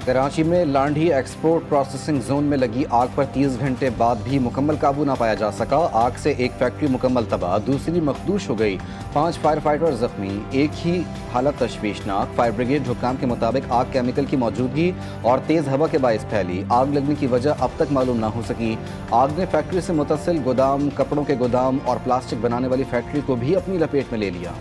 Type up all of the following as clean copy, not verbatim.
कराची में Landhi export processing zone में लगी आग पर 30 घंटे बाद भी मुकम्मल काबू ना पाया जा सका। आग से एक फैक्ट्री मुकम्मल तबाह, दूसरी मखदूश हो गई। 5 फायर फाइटर जख्मी, एक ही हालत तशवीशनाक। फायर ब्रिगेड हुक्काम के मुताबिक आग केमिकल की मौजूदगी और तेज़ हवा के बायस फैली। आग लगने की वजह अब तक मालूम ना हो सकी। आग ने फैक्ट्री से मुतसिल गोदाम, कपड़ों के गोदाम और प्लास्टिक बनाने वाली फैक्ट्री को भी अपनी लपेट में ले लिया।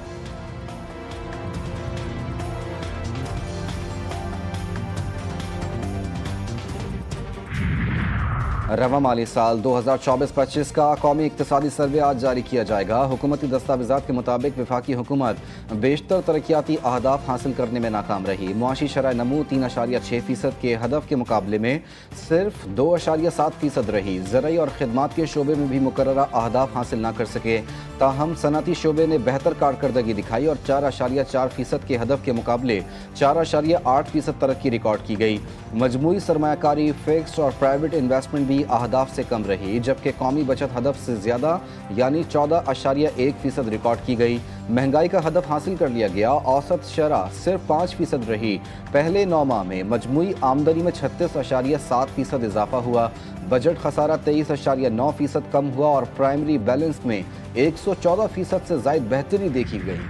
रवा माली साल 2024-25 का कौमी इक्तिसादी सर्वे आज जारी किया जाएगा। हुकूमती दस्तावेज़ात के मुताबिक वफाकी हुकूमत बेशतर तरक्याती अहदाफ हासिल करने में नाकाम रही। मुआशी शरह नमू 3.6% के हदफ के मुकाबले में सिर्फ 2.7% रही। ज़राई और खिदमात के शोबे में भी मुकर्ररा अहदाफ हासिल ना कर सके। ताहम सनती शोबे ने बेहतर कारकर्दगी दिखाई और 4.4% के हदफ के मुकाबले 4.8% तरक्की रिकॉर्ड की गई। मजमूई सरमायाकारी, फिक्स्ड और प्राइवेट इन्वेस्टमेंट भी अहदाफ से कम रही, जबकि कौमी बचत हदफ से ज़्यादा यानी 14.1% रिकॉर्ड की गई। महंगाई का हदफ हासिल कर लिया गया। औसत शरह सिर्फ 5% रही। पहले 9 माह में मजमूई आमदनी में 36.7% इजाफा हुआ। बजट खसारा 23.9% कम हुआ और प्राइमरी बैलेंस में 114% से ज़ायद बेहतरी देखी गई।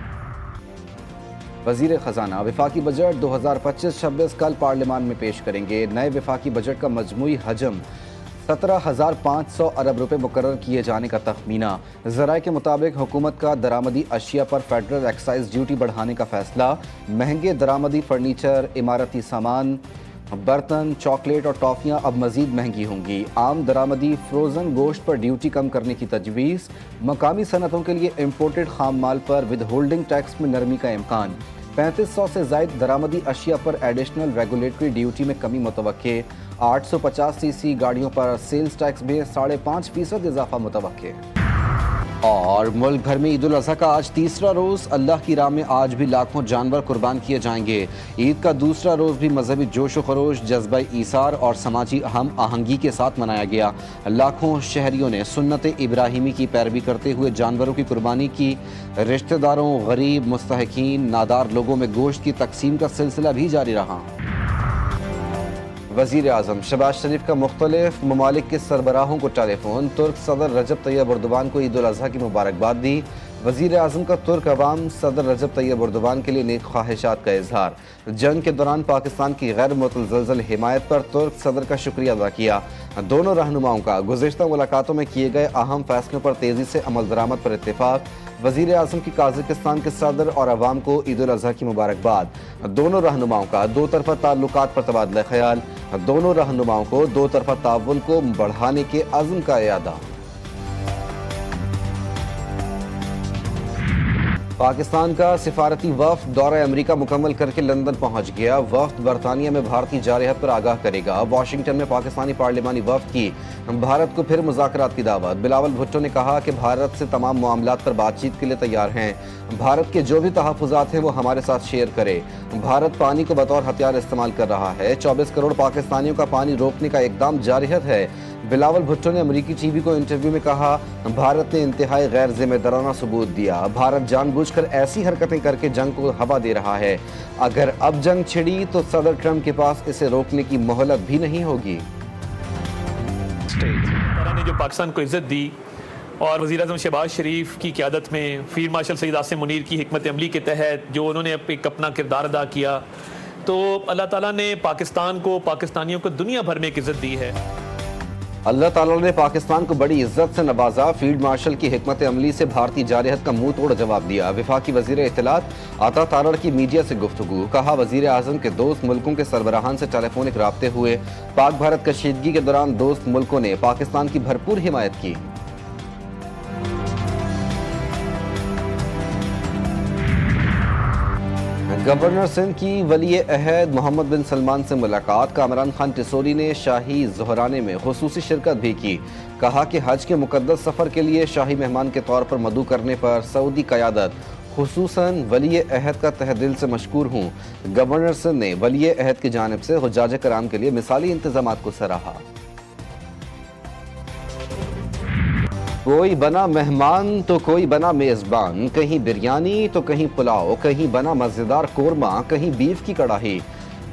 वज़ीर ख़जाना वफाकी बजट 2025-26 कल पार्लियामान में पेश करेंगे। नए वफाकी बजट का मजमूई हजम 17,500 अरब रुपए मुकर्रर किए जाने का तखमीना। ज़राए के मुताबिक हुकूमत का दरामदी अशिया पर फेडरल एक्साइज ड्यूटी बढ़ाने का फैसला। महंगे दरामदी फर्नीचर, इमारती सामान, बर्तन, चॉकलेट और टॉफ़ियाँ अब मज़ीद महंगी होंगी। आम दरामदी फ्रोज़न गोश्त पर ड्यूटी कम करने की तजवीज़। मकामी सनतों के लिए इम्पोर्टेड खाम माल पर विद होल्डिंग टैक्स में नरमी का इम्कान। 3500 से ज़ायद दरामदी अशिया पर एडिशनल रेगुलेटरी ड्यूटी में कमी मुतवक्के। 850 सीसी गाड़ियों पर सेल्स टैक्स में 5.5% इजाफा मुतवक्के। और मुल्क भर में ईद उल अज़हा का आज तीसरा रोज़। अल्लाह की राह में आज भी लाखों जानवर कुर्बान किए जाएंगे। ईद का दूसरा रोज़ भी मजहबी जोश व खरोश, जज्बा ईसार और समाजी हम आहंगी के साथ मनाया गया। लाखों शहरियों ने सुन्नत इब्राहिमी की पैरवी करते हुए जानवरों की कुर्बानी की। रिश्तेदारों, गरीब, मुस्तहिकीन, नादार लोगों में गोश्त की तकसीम का सिलसिला भी जारी रहा। वज़ीर आज़म शहबाज शरीफ का मुख्तलिफ ममालिक के सरबराहों को टेलीफोन। तुर्क सदर रजब तैयब एर्दोगान को ईद उल अज़हा की मुबारकबाद दी। वज़ीर आज़म का तुर्क अवाम सदर रजब तैयब एर्दोगान के लिए नेक ख्वाहिशात का इजहार। जंग के दौरान पाकिस्तान की गैर मुतज़लज़ल हिमायत पर तुर्क सदर का शुक्रिया अदा किया। दोनों रहनुमाओं का गुज़िश्ता मुलाकातों में किए गए अहम फैसलों पर तेज़ी से अमल दरामद पर इत्तेफाक। वज़ीर आज़म की काज़ाकिस्तान के सदर और अवाम को ईद उल अज़हा की मुबारकबाद। दोनों रहनुमाओं का दो तरफ़ा ताल्लुकात पर तबादला ख्याल। दोनों रहनुमाओं को दो तरफ़ा ताउन को बढ़ाने के अज़्म का इरादा। पाकिस्तान का सिफारती वफ़द दौरा अमेरिका मुकम्मल करके लंदन पहुंच गया। वफ़द बरतानिया में भारतीय जारहत पर आगाह करेगा। वाशिंगटन में पाकिस्तानी पार्लिमानी वफ़द की भारत को फिर मुज़ाकरात की दावत। बिलावल भुट्टो ने कहा कि भारत से तमाम मामलात पर बातचीत के लिए तैयार हैं। भारत के जो भी तहफ़्फ़ुज़ात हैं वो हमारे साथ शेयर करे। भारत पानी को बतौर हथियार इस्तेमाल कर रहा है। 24 करोड़ पाकिस्तानियों का पानी रोकने का इक़दाम जारहत है। बिलावल भुट्टो ने अमेरिकी टीवी को इंटरव्यू में कहा, भारत ने इंतहाई गैर जिम्मेदाराना सबूत दिया। भारत जानबूझकर ऐसी हरकतें करके जंग को हवा दे रहा है। अगर अब जंग छिड़ी तो सदर ट्रंप के पास इसे रोकने की मोहलत भी नहीं होगी। ने जो पाकिस्तान को इज्जत दी और वज़ीर आज़म शहबाज शरीफ की क़यादत में फील्ड मार्शल सईद आसिम मुनीर की हिकमत अमली के तहत जो उन्होंने अपना किरदार अदा किया, तो अल्लाह ताला ने पाकिस्तान को, पाकिस्तानियों को दुनिया भर में एक इज़्ज़त दी है। अल्लाह ताला ने पाकिस्तान को बड़ी इज्जत से नवाजा। फील्ड मार्शल की हिकमत अमली से भारतीय जारहत का मुंह तोड़ जवाब दिया। वफाकी वज़ीर इत्तलात अता तारड़ की मीडिया से गुफ्तगू। कहा, वज़ीर आज़म के दोस्त मुल्कों के सरबराहान से टेलीफोनिक राब्ते हुए। पाक भारत कशीदगी के दौरान दोस्त मुल्कों ने पाकिस्तान की भरपूर हिमायत की। गवर्नर सिंध की वली अहद मोहम्मद बिन सलमान से मुलाकात। कामरान खान टिसोरी ने शाही ज़ोहराने में खुसूसी शिरकत भी की। कहा कि हज के मुकद्दस सफ़र के लिए शाही मेहमान के तौर पर मदऊ करने पर सऊदी क़यादत खुसूसन वली अहद का तहे दिल से मशकूर हूँ। गवर्नर सिंध ने वली अहद की जानिब से हुज्जाज कराम के लिए मिसाली इंतज़ामात को सराहा। कोई बना मेहमान तो कोई बना मेज़बान। कहीं बिरयानी तो कहीं पुलाव, कहीं बना मज़ेदार कोरमा, कहीं बीफ की कड़ाही।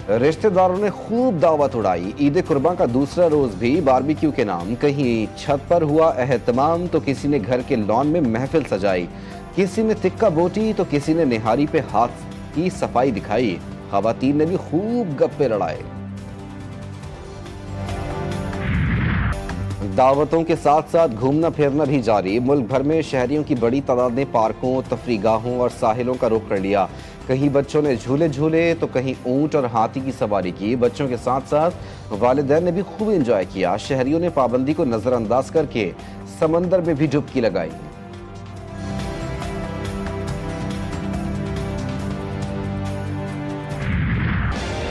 रिश्तेदारों ने खूब दावत उड़ाई। ईद कुर्बान का दूसरा रोज भी बारबेक्यू के नाम, कहीं छत पर हुआ एहतमाम तो किसी ने घर के लॉन में महफिल सजाई, किसी ने तिक्का बोटी तो किसी ने निहारी पे हाथ की सफाई दिखाई। खवातीन ने भी खूब गप्पे लड़ाए। दावतों के साथ साथ घूमना फिरना भी जारी। मुल्क भर में शहरियों की बड़ी तादाद ने पार्कों, तफरीगाहों और साहिलों का रुख कर लिया। कहीं बच्चों ने झूले झूले तो कहीं ऊंट और हाथी की सवारी की। बच्चों के साथ साथ वालिदैन ने भी खूब एंजॉय किया। शहरियों ने पाबंदी को नजरअंदाज करके समंदर में भी डुबकी लगाई।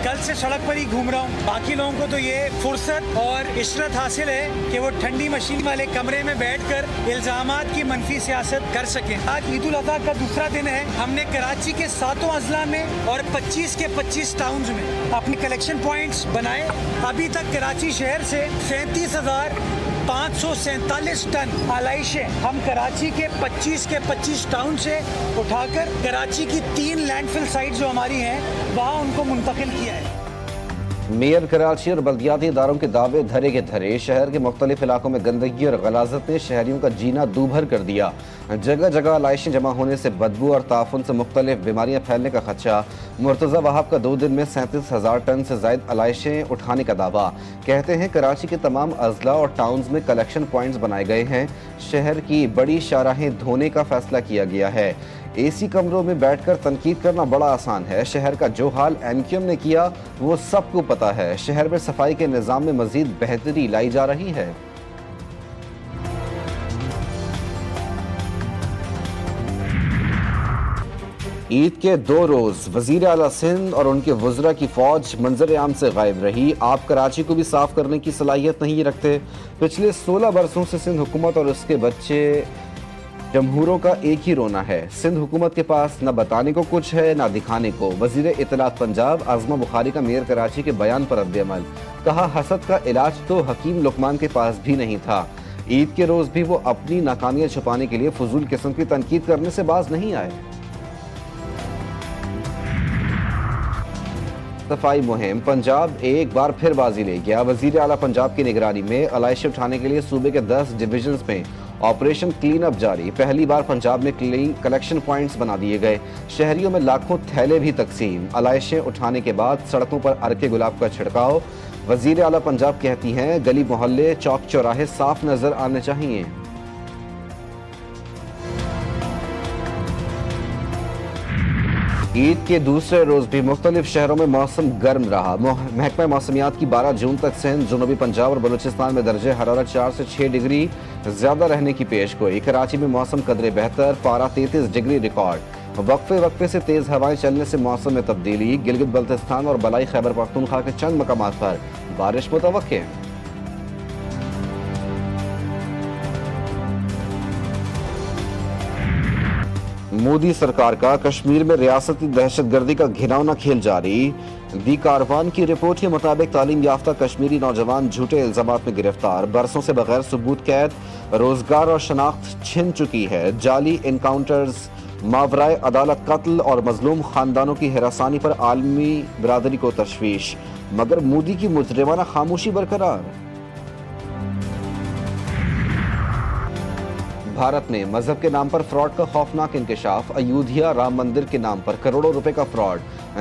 कल से सड़क पर ही घूम रहा हूँ। बाकी लोगों को तो ये फुर्सत और इशरत हासिल है कि वो ठंडी मशीन वाले कमरे में बैठकर इल्जामात की मनफी सियासत कर सकें। आज ईद उल अजहा का दूसरा दिन है। हमने कराची के 7 अजला में और 25 के 25 टाउन्स में अपने कलेक्शन पॉइंट्स बनाए। अभी तक कराची शहर से 37,547 टन आलाइशें हम कराची के 25 के 25 टाउन से उठाकर कराची की 3 लैंडफिल साइट जो हमारी हैं वहाँ उनको मुंतकिल किया है। मेयर कराची और बल्दियाती इदारों के दावे धरे के धरे। शहर के मुख्तलिफ इलाकों में गंदगी और गलाजत ने शहरियों का जीना दूभर कर दिया। जगह जगह आलाइशें जमा होने से बदबू और ताफुन से मुख्तलिफ बीमारियां फैलने का खदशा। मुर्तज़ा वहाब का 2 दिन में 37,000 टन से ज़ायद आलाइशें उठाने का दावा। कहते हैं कराची के तमाम अजला और टाउन्स में कलेक्शन पॉइंट्स बनाए गए हैं। शहर की बड़ी शाहराहें धोने का फैसला किया गया है। एसी कमरों में बैठकर तनकीद करना बड़ा आसान है। शहर का जो हाल एमक्यूएम ने किया वो सबको पता है। शहर में सफाई के निज़ाम में मजीद बेहतरी लाई जा रही है। ईद के 2 रोज वजीर आला सिंध और उनके वज़रा की फौज मंजर आम से गायब रही। आप कराची को भी साफ करने की सलाहियत नहीं रखते। पिछले 16 बरसों से सिंध हुकूमत और उसके बच्चे जमहूरों का एक ही रोना है। सिंध हुकूमत के पास न बताने को कुछ है न दिखाने को। वजीर इत्तलात पंजाब आज़मा बुखारी का मेयर कराची के बयान पर रद्द-ए-अमल। कहा हसद का इलाज तो हकीम लुकमान के पास भी नहीं था। ईद के रोज भी वो अपनी नाकामियां छुपाने के लिए फजूल किस्म की तनकीद करने से बाज नहीं आए। सफाई मुहिम पंजाब एक बार फिर बाजी ले गया। वजीर आला पंजाब की निगरानी में आलाइशें उठाने के लिए सूबे के 10 डिविजन्स में ऑपरेशन क्लीन अप जारी। पहली बार पंजाब में कलेक्शन पॉइंट्स बना दिए गए। शहरियों में लाखों थैले भी तकसीम। आलाइशें उठाने के बाद सड़कों पर अर्के गुलाब का छिड़काव। वजीर आला पंजाब कहती हैं गली मोहल्ले चौक चौराहे साफ नजर आने चाहिए। ईद के दूसरे रोज भी मुख्तलिफ शहरों में मौसम गर्म रहा। महकमा मौसमियात की 12 जून तक सिंध, जुनूबी पंजाब और बलूचिस्तान में दर्जे हरारत 4 से 6 डिग्री ज्यादा रहने की पेशगोई। कराची में मौसम कदरे बेहतर, पारा 33 डिग्री रिकॉर्ड। वक्फे वक्फे से तेज हवाएं चलने से मौसम में तब्दीली। गिलगित बल्तिस्तान और बलाई खैबर पख्तूनख्वा के चंद मकामात पर बारिश मुतवक्के। मोदी सरकार का कश्मीर में रियासती दहशतगर्दी का घिनौना खेल जारी। दी कारवान की रिपोर्ट के मुताबिक तालीम याफ्ता कश्मीरी नौजवान झूठे इल्जामात में गिरफ्तार। बरसों से बगैर सबूत कैद, रोजगार और शनाख्त छिन चुकी है। जाली इनकाउंटर्स, मावराए अदालत कत्ल और मजलूम खानदानों की हिरासानी पर आलमी बरादरी को तशवीश, मगर मोदी की मुजरिमाना खामोशी बरकरार। भारत में मजहब के नाम पर फ्रॉड का खौफनाक इंकशाफ। अयोध्या राम मंदिर के नाम पर करोड़ों रुपए का फ्रॉड।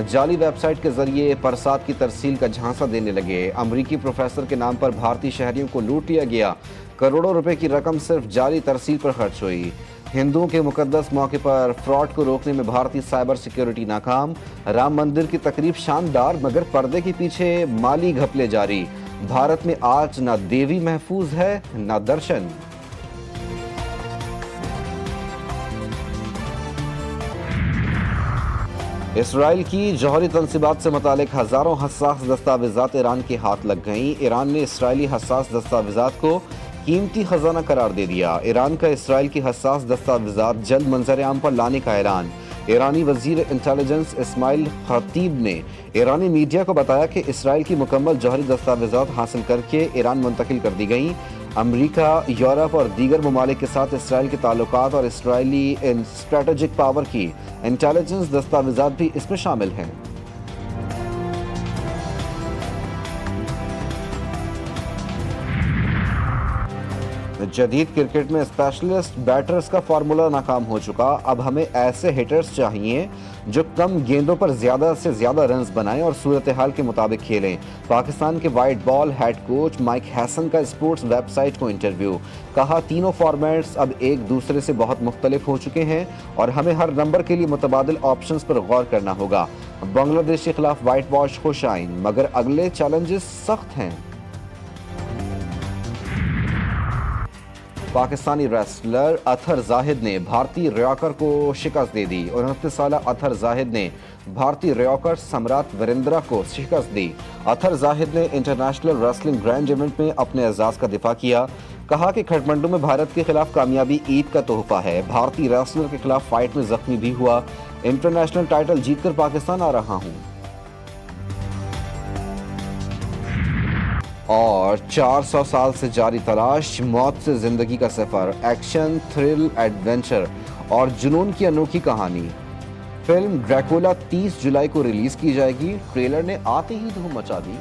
जाली वेबसाइट के जरिए परसाद की तरसील का झांसा देने लगे। अमरीकी प्रोफेसर के नाम पर भारतीय शहरियों को लूट लिया गया। करोड़ों रुपए की रकम सिर्फ जाली तरसील पर खर्च हुई। हिंदुओं के मुकद्दस मौके पर फ्रॉड को रोकने में भारतीय साइबर सिक्योरिटी नाकाम। राम मंदिर की तकरीब शानदार, मगर पर्दे के पीछे माली घपले जारी। भारत में आज न देवी महफूज है न दर्शन। इसराइल की जौहरी तनसीबात से मुतालिक हजारों हसास दस्तावेजात ईरान के हाथ लग गईं। ईरान ने इसराइली हसास दस्तावेजात को कीमती खजाना करार दे दिया। ईरान का इसराइल की हसास दस्तावेजात जल्द मंजर आम पर लाने का ऐलान। ईरानी वजीर इंटेलिजेंस इस्माइल खतीब ने ईरानी मीडिया को बताया कि इसराइल की मुकम्मल जौहरी दस्तावेजात हासिल करके ईरान मुंतकिल कर दी गईं। अमरीका, यूरोप और दीगर ममालिक के साथ इसराइल के ताल्लुकात और इसराइली स्ट्रेटेजिक पावर की इंटेलिजेंस दस्तावेजात भी इसमें शामिल हैं। जदीद क्रिकेट में स्पेशलिस्ट बैटर्स का फार्मूला नाकाम हो चुका। अब हमें ऐसे हिटर्स चाहिए जो कम गेंदों पर ज़्यादा से ज़्यादा रन्स बनाएं और सूरत हाल के मुताबिक खेलें। पाकिस्तान के white ball head coach mic Hesson का स्पोर्ट्स वेबसाइट को इंटरव्यू। कहा, तीनों फॉर्मेट्स अब एक दूसरे से बहुत मुख्तलिफ हो चुके हैं और हमें हर नंबर के लिए मुतबादिल ऑप्शंस पर गौर करना होगा। बांग्लादेश के खिलाफ वाइट वॉश खुशाइन, मगर अगले चैलेंजेस सख्त हैं। पाकिस्तानी रेसलर अतहर जाहिद ने भारतीय रॉकर को शिकस्त दे दी। 29 साल अतहर जाहिद ने भारतीय रॉकर सम्राट वीरेंद्रा को शिकस्त दी। अतहर जाहिद ने इंटरनेशनल रेसलिंग ग्रैंड इवेंट में अपने एजाज का दिफा किया। कहा कि खटमंडू में भारत के खिलाफ कामयाबी ईद का तोहफा है। भारतीय रेसलर के खिलाफ फाइट में जख्मी भी हुआ। इंटरनेशनल टाइटल जीतकर पाकिस्तान आ रहा हूं। और 400 साल से जारी तलाश, मौत से जिंदगी का सफर, एक्शन, थ्रिल, एडवेंचर और जुनून की अनोखी कहानी। फिल्म ड्रैकुला 30 जुलाई को रिलीज की जाएगी। ट्रेलर ने आते ही धूम मचा दी।